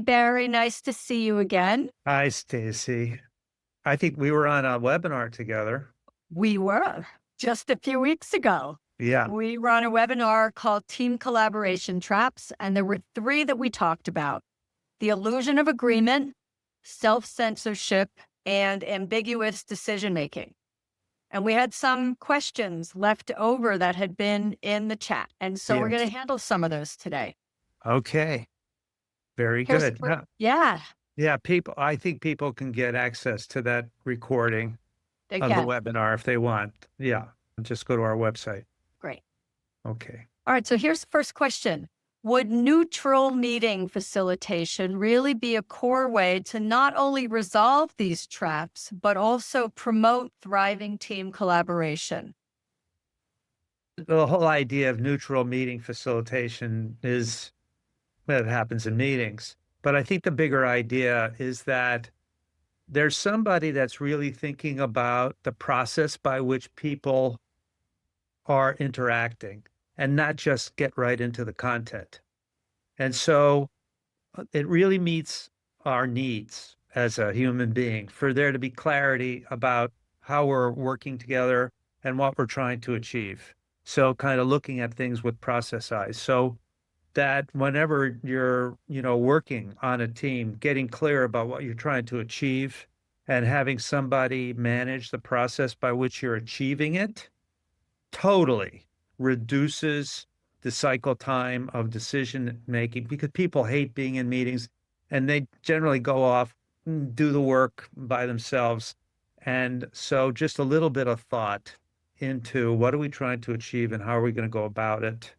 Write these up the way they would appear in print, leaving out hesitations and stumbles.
Barry. Nice to see you again. Hi, Stacy. I think we were on a webinar together. We were just a few weeks ago. Yeah. We were on a webinar called Team Collaboration Traps, and there were three that we talked about: the illusion of agreement, self-censorship, and ambiguous decision-making. And we had some questions left over that had been in the chat. And so we're Yes. going to handle some of those today. Okay. Very Here's good. the yeah, Yeah. I think people can get access to that recording they of the can. webinar if they want. Yeah. Just go to our website. Great. Okay. All right, so here's the first question. Would neutral meeting facilitation really be a core way to not only resolve these traps, but also promote thriving team collaboration? The whole idea of neutral meeting facilitation is, well, it happens in meetings. But I think the bigger idea is that there's somebody that's really thinking about the process by which people are interacting and not just get right into the content. And so it really meets our needs as a human being for there to be clarity about how we're working together and what we're trying to achieve. So kind of looking at things with process eyes. So that whenever you're, working on a team, getting clear about what you're trying to achieve and having somebody manage the process by which you're achieving it totally reduces the cycle time of decision making because people hate being in meetings and they generally go off and do the work by themselves. And so just a little bit of thought into what are we trying to achieve and how are we going to go about it?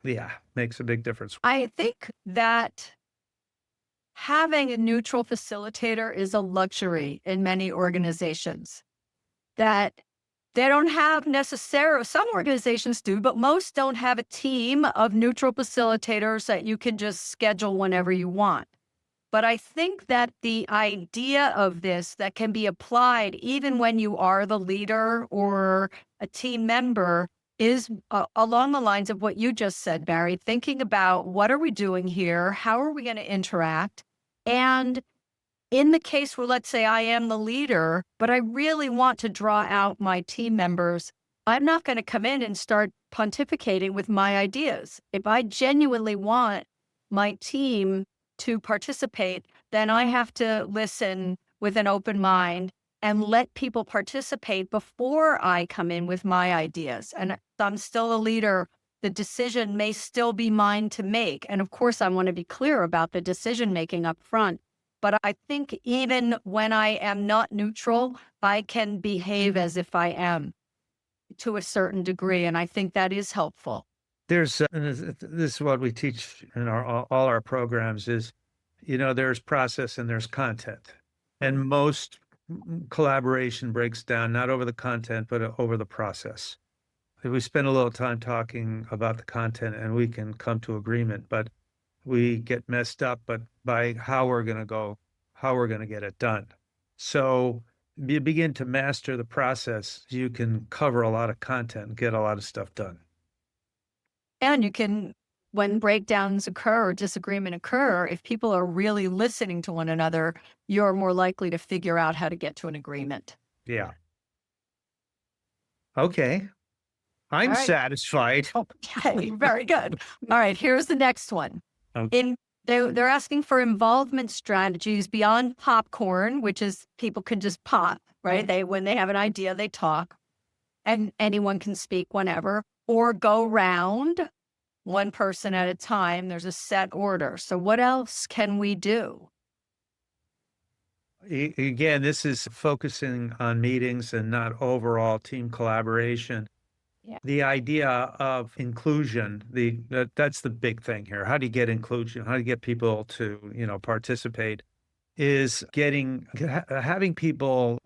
Yeah, makes a big difference. I think that having a neutral facilitator is a luxury in many organizations that they don't have necessarily. Some organizations do, but most don't have a team of neutral facilitators that you can just schedule whenever you want. But I think that the idea of this that can be applied even when you are the leader or a team member is along the lines of what you just said, Barry, thinking about what are we doing here? How are we going to interact? And in the case where, let's say I am the leader, but I really want to draw out my team members, I'm not going to come in and start pontificating with my ideas. If I genuinely want my team to participate, then I have to listen with an open mind and let people participate before I come in with my ideas. And if I'm still a leader, the decision may still be mine to make. And of course, I want to be clear about the decision making up front. But I think even when I am not neutral, I can behave as if I am to a certain degree. And I think that is helpful. And this is what we teach in all our programs is, there's process and there's content. And most collaboration breaks down not over the content, but over the process. We spend a little time talking about the content and we can come to agreement, but we get messed up, but by how we're going to get it done. So you begin to master the process, you can cover a lot of content and get a lot of stuff done. And you can, when breakdowns occur or disagreement occur, if people are really listening to one another, you're more likely to figure out how to get to an agreement. Yeah. Okay. I'm All right. satisfied. Okay, very good. All right, here's the next one. Okay. They're asking for involvement strategies beyond popcorn, which is people can just pop, right? When they have an idea, they talk, and anyone can speak whenever, or go round one person at a time. There's a set order. So what else can we do? Again, this is focusing on meetings and not overall team collaboration. Yeah. The idea of inclusion, that's the big thing here. How do you get inclusion? How do you get people to, participate? Is having people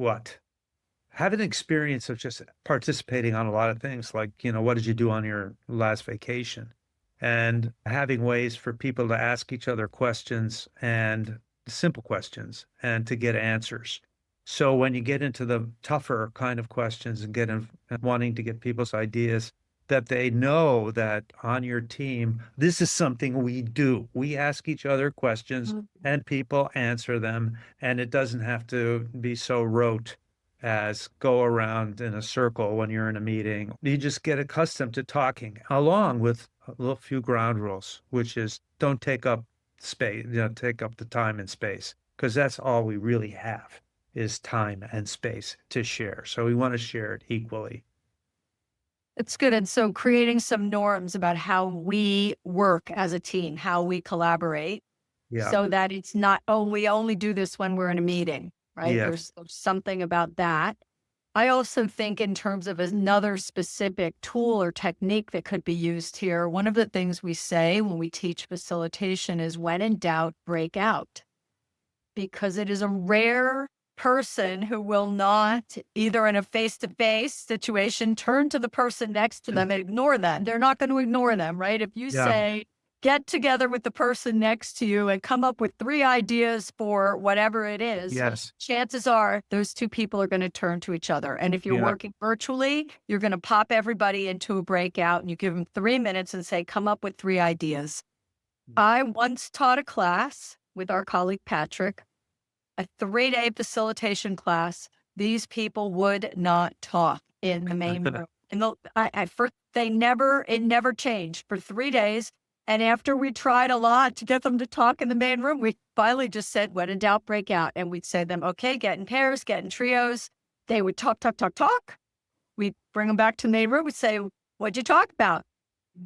have an experience of just participating on a lot of things, like, what did you do on your last vacation? And having ways for people to ask each other questions and simple questions and to get answers. So when you get into the tougher kind of questions and wanting to get people's ideas, that they know that on your team, this is something we do. We ask each other questions and people answer them, and it doesn't have to be so rote as go around in a circle when you're in a meeting. You just get accustomed to talking along with a little few ground rules, which is don't take up space, take up the time and space, because that's all we really have is time and space to share. So we want to share it equally. It's good. And so creating some norms about how we work as a team, how we collaborate, Yeah. so that it's not, oh, we only do this when we're in a meeting, right? Yes. There's something about that. I also think in terms of another specific tool or technique that could be used here, one of the things we say when we teach facilitation is when in doubt, break out, because it is a rare person who will not, either in a face-to-face situation, turn to the person next to them and ignore them. They're not going to ignore them, right? If you Yeah. say, get together with the person next to you and come up with 3 ideas for whatever it is, Yes. chances are those 2 people are going to turn to each other. And if you're Yeah. working virtually, you're going to pop everybody into a breakout and you give them 3 minutes and say, come up with 3 ideas. I once taught a class with our colleague Patrick, a 3-day facilitation class. These people would not talk in the main room. And it never changed for 3 days. And after we tried a lot to get them to talk in the main room, we finally just said, when in doubt, break out. And we'd say to them, okay, get in pairs, get in trios. They would talk, talk, talk, talk. We'd bring them back to the main room. We'd say, what'd you talk about?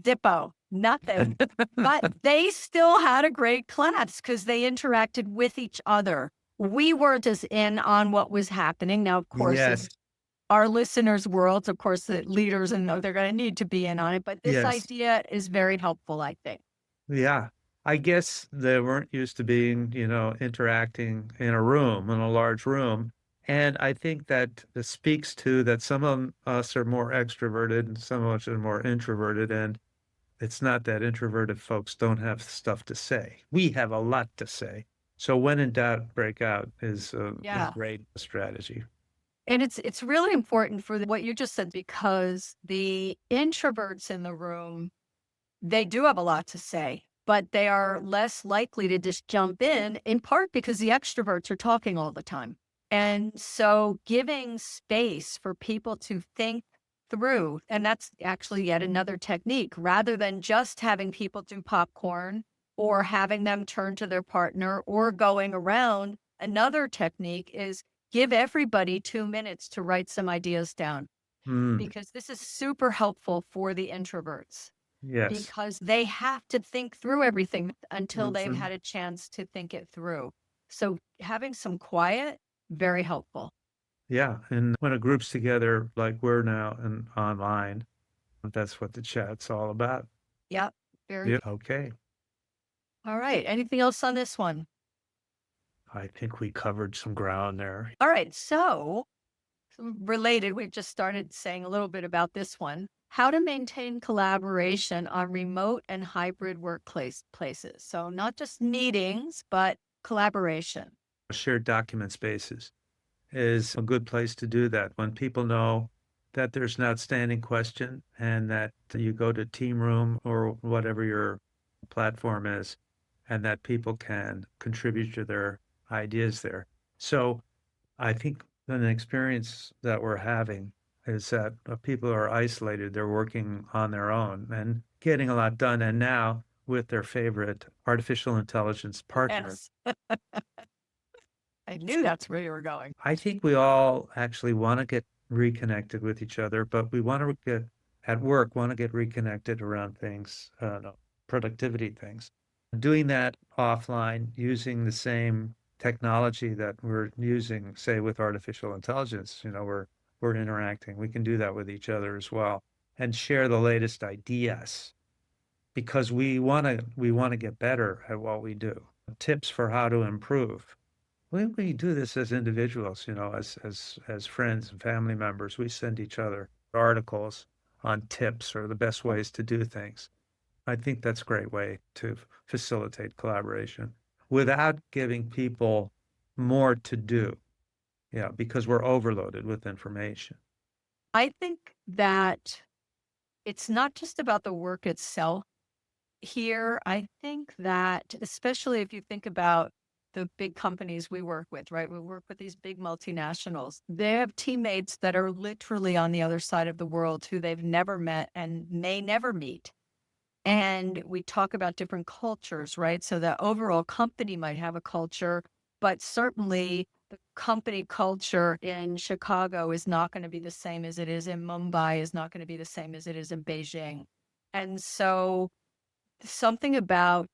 Dippo, nothing. But they still had a great class because they interacted with each other. We weren't as in on what was happening. Now, of course, in Yes. our listeners' worlds, of course, the leaders and they're going to need to be in on it. But this Yes. idea is very helpful, I think. Yeah. I guess they weren't used to being, interacting in a room, in a large room. And I think that this speaks to that some of us are more extroverted and some of us are more introverted. And it's not that introverted folks don't have stuff to say. We have a lot to say. So when in doubt, break out is a Yeah. great strategy. And it's really important for what you just said, because the introverts in the room, they do have a lot to say, but they are less likely to just jump in part because the extroverts are talking all the time. And so giving space for people to think through, and that's actually yet another technique, rather than just having people do popcorn or having them turn to their partner or going around, another technique is give everybody 2 minutes to write some ideas down, Mm, because this is super helpful for the introverts, yes. because they have to think through everything until they've Mhm. had a chance to think it through. So having some quiet, very helpful. Yeah. And when a group's together like we're now and online, that's what the chat's all about. Yep. Very Yeah. good. Okay. All right. Anything else on this one? I think we covered some ground there. All right. So related, we just started saying a little bit about this one. How to maintain collaboration on remote and hybrid workplace places. So not just meetings, but collaboration. Shared document spaces is a good place to do that when people know that there's an outstanding question and that you go to Team Room or whatever your platform is, and that people can contribute to their ideas there. So I think an experience that we're having is that people are isolated, they're working on their own and getting a lot done. And now with their favorite artificial intelligence partner, Yes. I knew that's where you were going. I think we all actually want to get reconnected with each other, but we want to get at work, want to get reconnected around things, no, productivity things. Doing that offline using the same technology that we're using, say, with artificial intelligence, we're interacting. We can do that with each other as well and share the latest ideas because we want to get better at what we do. Tips for how to improve. We do this as individuals, as friends and family members. We send each other articles on tips or the best ways to do things. I think that's a great way to facilitate collaboration without giving people more to do. Yeah, because we're overloaded with information. I think that it's not just about the work itself. Here, I think that, especially if you think about the big companies we work with, right? We work with these big multinationals. They have teammates that are literally on the other side of the world who they've never met and may never meet. And we talk about different cultures, right? So the overall company might have a culture, but certainly the company culture in Chicago is not going to be the same as it is in Mumbai, is not going to be the same as it is in Beijing. And so something about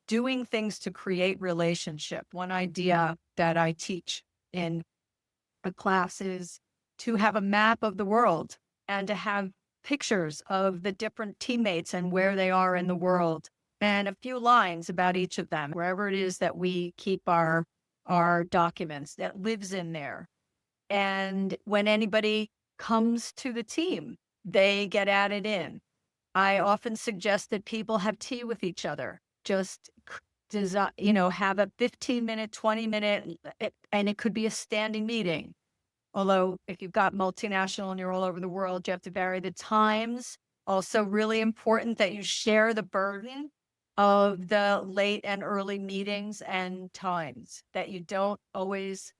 doing things to create relationship. One idea that I teach in a class is to have a map of the world and to have pictures of the different teammates and where they are in the world and a few lines about each of them, wherever it is that we keep our documents that lives in there. And when anybody comes to the team, they get added in. I often suggest that people have tea with each other. Just have a 15-minute, 20-minute, and it could be a standing meeting. Although if you've got multinational and you're all over the world, you have to vary the times. Also really important that you share the burden of the late and early meetings and times, that you don't always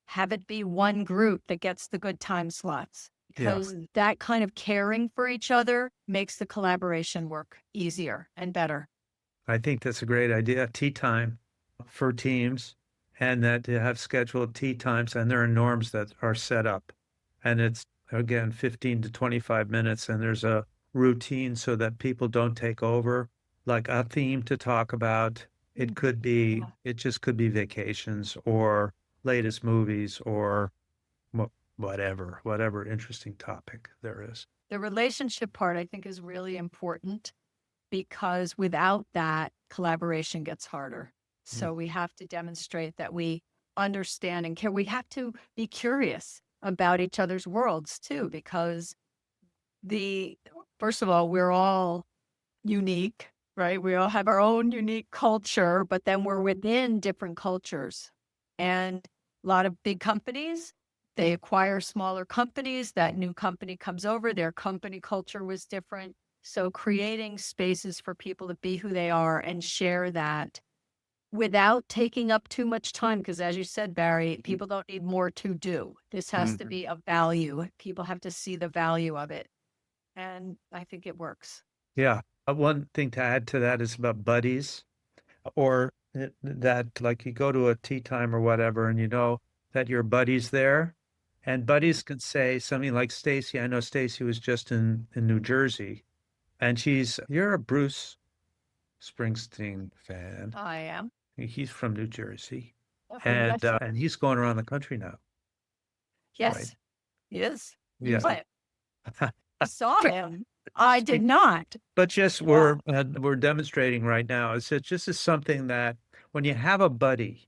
have it be one group that gets the good time slots, Yeah. because that kind of caring for each other makes the collaboration work easier and better. I think that's a great idea. Tea time for teams, and that to have scheduled tea times, and there are norms that are set up. And it's again 15 to 25 minutes, and there's a routine so that people don't take over, like a theme to talk about. It could be, it just could be vacations or latest movies or whatever interesting topic there is. The relationship part, I think, is really important, because without that, collaboration gets harder. Mm. So we have to demonstrate that we understand and care. We have to be curious about each other's worlds too, because first of all, we're all unique, right? We all have our own unique culture, but then we're within different cultures. And a lot of big companies, they acquire smaller companies. That new company comes over, their company culture was different. So creating spaces for people to be who they are and share that without taking up too much time. Because as you said, Barry, people don't need more to do. This has to be of value. People have to see the value of it. And I think it works. Yeah. One thing to add to that is about buddies, or that like you go to a tea time or whatever, and you know that your buddy's there, and buddies can say something like Stacy. I know Stacy was just in New Jersey, and you're a Bruce Springsteen fan. I am. He's from New Jersey, Yes. and he's going around the country now, right? Yes, he is. You Yeah. went. I saw him. I did not. But just Wow. we're demonstrating right now. It's just is something that when you have a buddy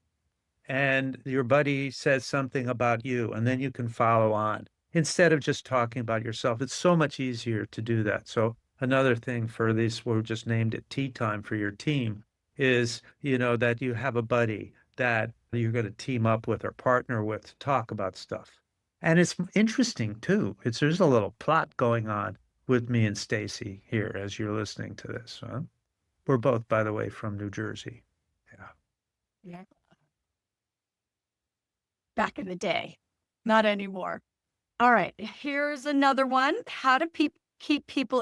and your buddy says something about you, and then you can follow on instead of just talking about yourself. It's so much easier to do that. So another thing for this, we're just named it tea time for your team, is, that you have a buddy that you're going to team up with or partner with to talk about stuff. And it's interesting too. There's a little plot going on with me and Stacy here as you're listening to this. Huh? We're both, by the way, from New Jersey. Yeah. Yeah. Back in the day, not anymore. All right, here's another one. How to keep people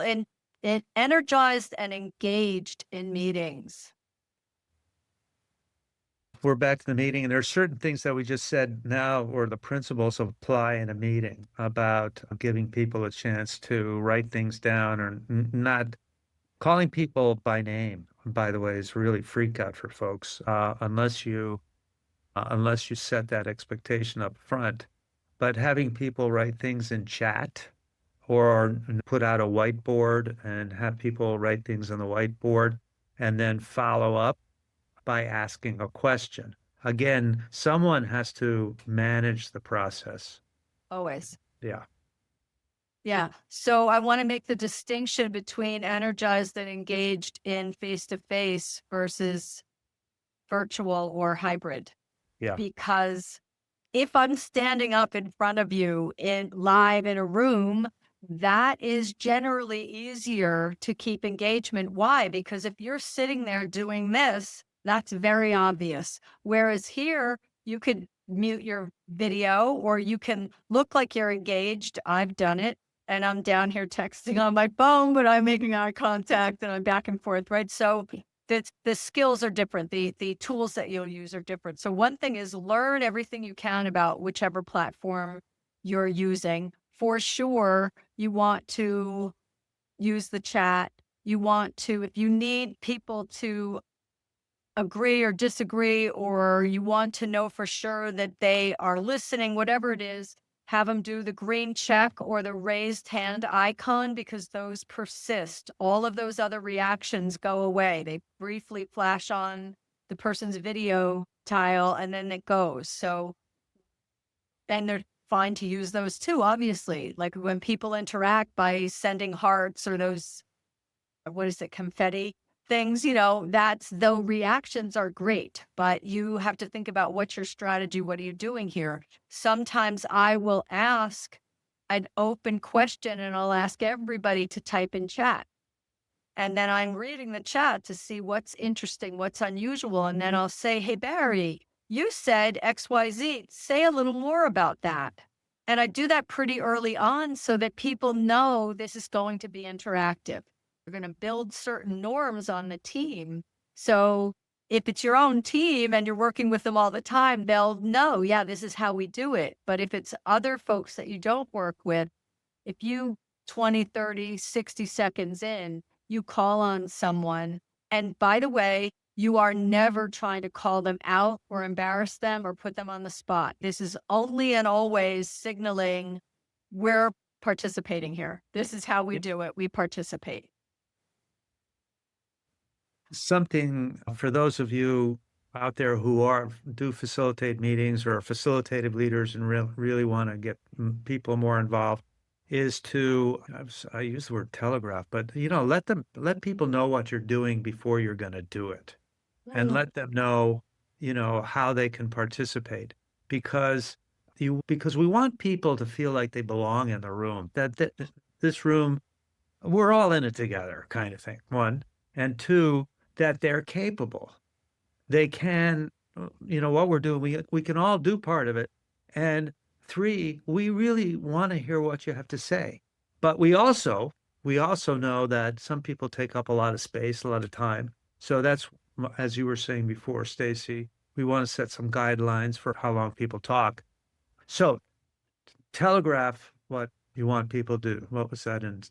energized and engaged in meetings? We're back to the meeting, and there are certain things that we just said now, or the principles apply in a meeting about giving people a chance to write things down, or not calling people by name. By the way, is really freak out for folks unless you set that expectation up front. But having people write things in chat or put out a whiteboard and have people write things on the whiteboard and then follow up by asking a question. Again, someone has to manage the process. Always. Yeah. Yeah. So I want to make the distinction between energized and engaged in face-to-face versus virtual or hybrid. Yeah. Because if I'm standing up in front of you live in a room, that is generally easier to keep engagement. Why? Because if you're sitting there doing this, that's very obvious. Whereas here, you could mute your video or you can look like you're engaged. I've done it. And I'm down here texting on my phone, but I'm making eye contact and I'm back and forth, right? So the skills are different. The tools that you'll use are different. So one thing is learn everything you can about whichever platform you're using. For sure, you want to use the chat. You want to, if you need people to agree or disagree, or you want to know for sure that they are listening, whatever it is, have them do the green check or the raised hand icon because those persist. All of those other reactions go away. They briefly flash on the person's video tile and then it goes. So, and they're fine to use those too, obviously. Like when people interact by sending hearts or those, what is it, confetti things, that's the reactions are great, but you have to think about what's your strategy? What are you doing here? Sometimes I will ask an open question and I'll ask everybody to type in chat. And then I'm reading the chat to see what's interesting, what's unusual. And then I'll say, hey, Barry, you said XYZ. Say a little more about that. And I do that pretty early on so that people know this is going to be interactive. We're going to build certain norms on the team. So if it's your own team and you're working with them all the time, they'll know, yeah, this is how we do it. But if it's other folks that you don't work with, if you 20, 30, 60 seconds in, you call on someone. And by the way, you are never trying to call them out or embarrass them or put them on the spot. This is only and always signaling we're participating here. This is how we do it. We participate. Something for those of you out there who do facilitate meetings or are facilitative leaders and really want to get people more involved is to, I use the word telegraph, but let people know what you're doing before you're going to do it, and let them know, how they can participate, because we want people to feel like they belong in the room, that this room, we're all in it together, kind of thing. One, and two, that they're capable. They can, what we're doing, we can all do part of it. And three, we really want to hear what you have to say. But we also know that some people take up a lot of space, a lot of time. So that's, as you were saying before, Stacy, we want to set some guidelines for how long people talk. So telegraph what you want people to do. What was that in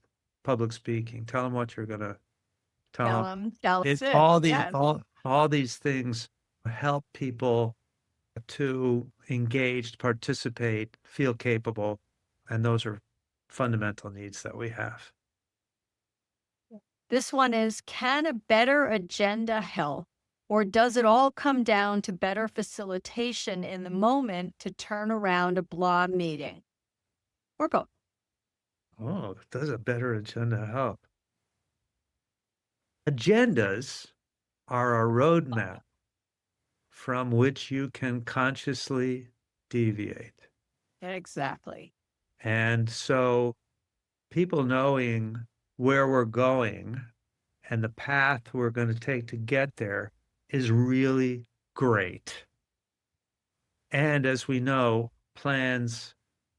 public speaking? Tell them what you're going to tell them. Tell It's it. all these Yes. all these things help people to engage, participate, feel capable, and those are fundamental needs that we have. This one is, can a better agenda help? Or does it all come down to better facilitation in the moment to turn around a blog meeting? Or both. Oh, does a better agenda help? Agendas are a roadmap from which you can consciously deviate. Exactly. And so people knowing where we're going and the path we're going to take to get there is really great. And as we know,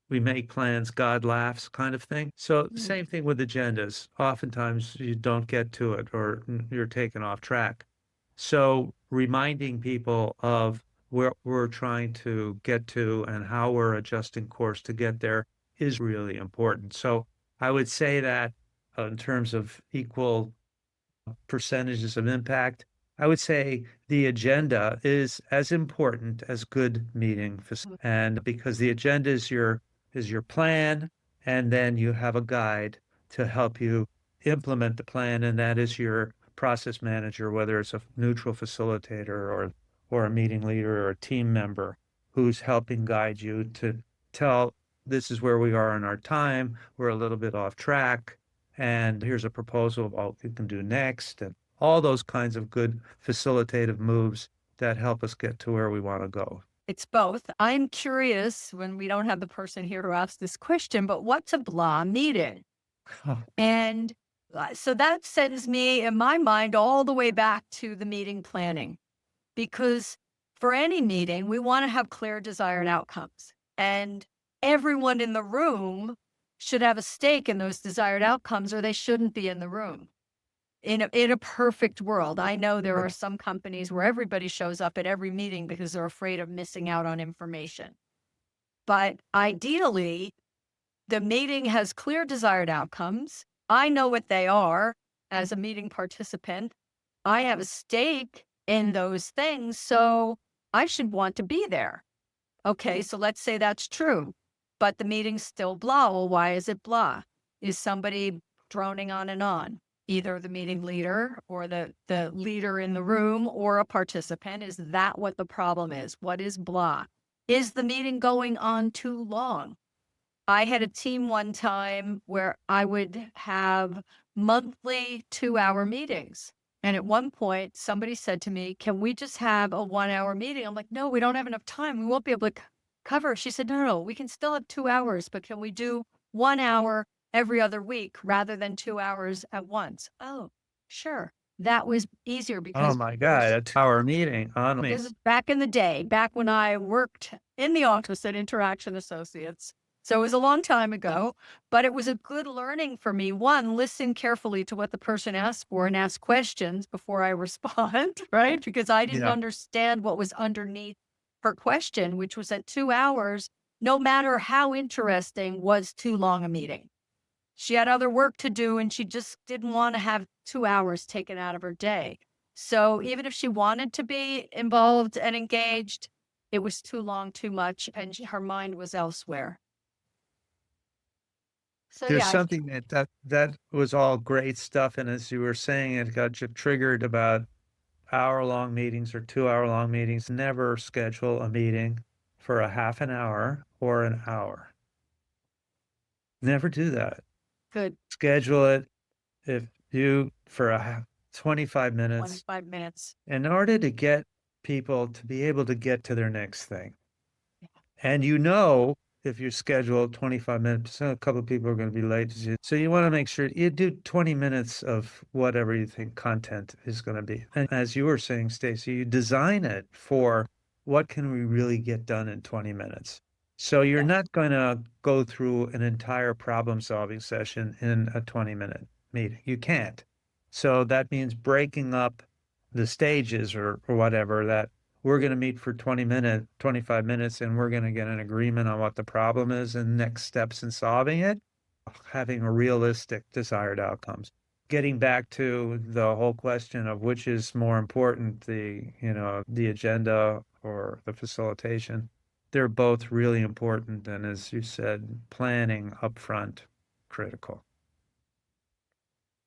we make plans, God laughs kind of thing. So same thing with agendas. Oftentimes you don't get to it or you're taken off track. So reminding people of where we're trying to get to and how we're adjusting course to get there is really important. So I would say that in terms of equal percentages of impact, I would say the agenda is as important as good meeting. And because the agenda is your plan, and then you have a guide to help you implement the plan, and that is your process manager, whether it's a neutral facilitator or a meeting leader or a team member who's helping guide you to tell this is where we are in our time, we're a little bit off track, and here's a proposal of what we can do next, and all those kinds of good facilitative moves that help us get to where we want to go. It's both. I'm curious when we don't have the person here who asked this question, but what's a blah meeting? Oh, And so that sends me in my mind all the way back to the meeting planning, because for any meeting, we want to have clear desired outcomes. And everyone in the room should have a stake in those desired outcomes, or they shouldn't be in the room. In a perfect world, I know there are some companies where everybody shows up at every meeting because they're afraid of missing out on information. But ideally, the meeting has clear desired outcomes. I know what they are as a meeting participant. I have a stake in those things, so I should want to be there. Okay, so let's say that's true, but the meeting's still blah. Well, why is it blah? Is somebody droning on and on? Either the meeting leader or the leader in the room or a participant. Is that what the problem is? What is blah? Is the meeting going on too long? I had a team one time where I would have monthly 2-hour meetings. And at one point, somebody said to me, "Can we just have a 1-hour meeting?" I'm like, "No, we don't have enough time. We won't be able to cover." She said, "No, no, no, we can still have 2 hours, but can we do 1 hour every other week rather than 2 hours at once?" Oh, sure. That was easier oh because my there God, was a 2 hour meeting on me. this is back in the day, back when I worked in the office at Interaction Associates. So it was a long time ago, but it was a good learning for me. One, listen carefully to what the person asks for and ask questions before I respond, right? Because I didn't Yeah. understand what was underneath her question, which was that 2 hours, no matter how interesting, was too long a meeting. She had other work to do and she just didn't want to have 2 hours taken out of her day. So even if she wanted to be involved and engaged, it was too long, too much, and her mind was elsewhere. So There's yeah, I think something that was all great stuff, and as you were saying, it got you triggered about hour-long meetings or 2-hour-long meetings. Never schedule a meeting for a half an hour or an hour. Never do that. good Schedule it if you for 25 minutes 25 minutes. in order to get people to be able to get to their next thing. And if you schedule 25 minutes, a couple of people are going to be late. So you want to make sure you do 20 minutes of whatever you think content is going to be. And as you were saying, Stacy, you design it for what can we really get done in 20 minutes. So you're Yes. not going to go through an entire problem solving session in a 20-minute meeting. You can't. So that means breaking up the stages or whatever that we're going to meet for 25 minutes, and we're going to get an agreement on what the problem is and next steps in solving it, having a realistic desired outcomes. Getting back to the whole question of which is more important, the agenda or the facilitation, they're both really important. And as you said, planning upfront, critical.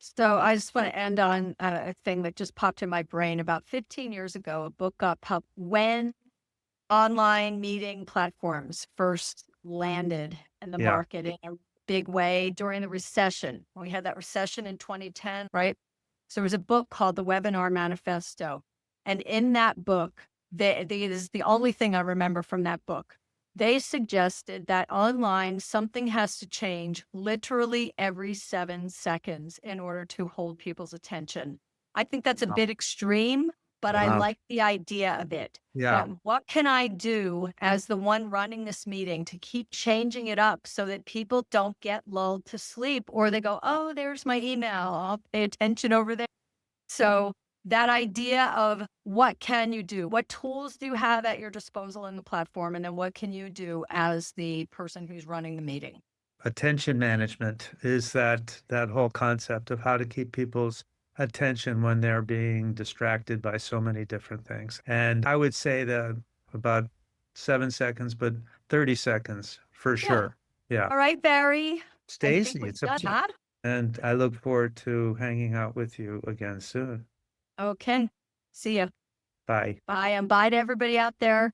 So I just want to end on a thing that just popped in my brain. About 15 years ago, a book got published when online meeting platforms first landed in the Yeah. market in a big way during the recession. We had that recession in 2010, right? So there was a book called The Webinar Manifesto. And in that book, this is the only thing I remember from that book. They suggested that online, something has to change literally every 7 seconds in order to hold people's attention. I think that's a Wow. bit extreme, but I Wow. like the idea of it. Yeah. That what can I do as the one running this meeting to keep changing it up so that people don't get lulled to sleep or they go, "Oh, there's my email. I'll pay attention over there." So that idea of what can you do? What tools do you have at your disposal in the platform? And then what can you do as the person who's running the meeting? Attention management is that whole concept of how to keep people's attention when they're being distracted by so many different things. And I would say that about 7 seconds, but 30 seconds for Yeah. sure. Yeah. All right, Barry. I think Stacy, we've it's a done that. and I look forward to hanging out with you again soon. Okay. See ya. Bye. Bye. And bye to everybody out there.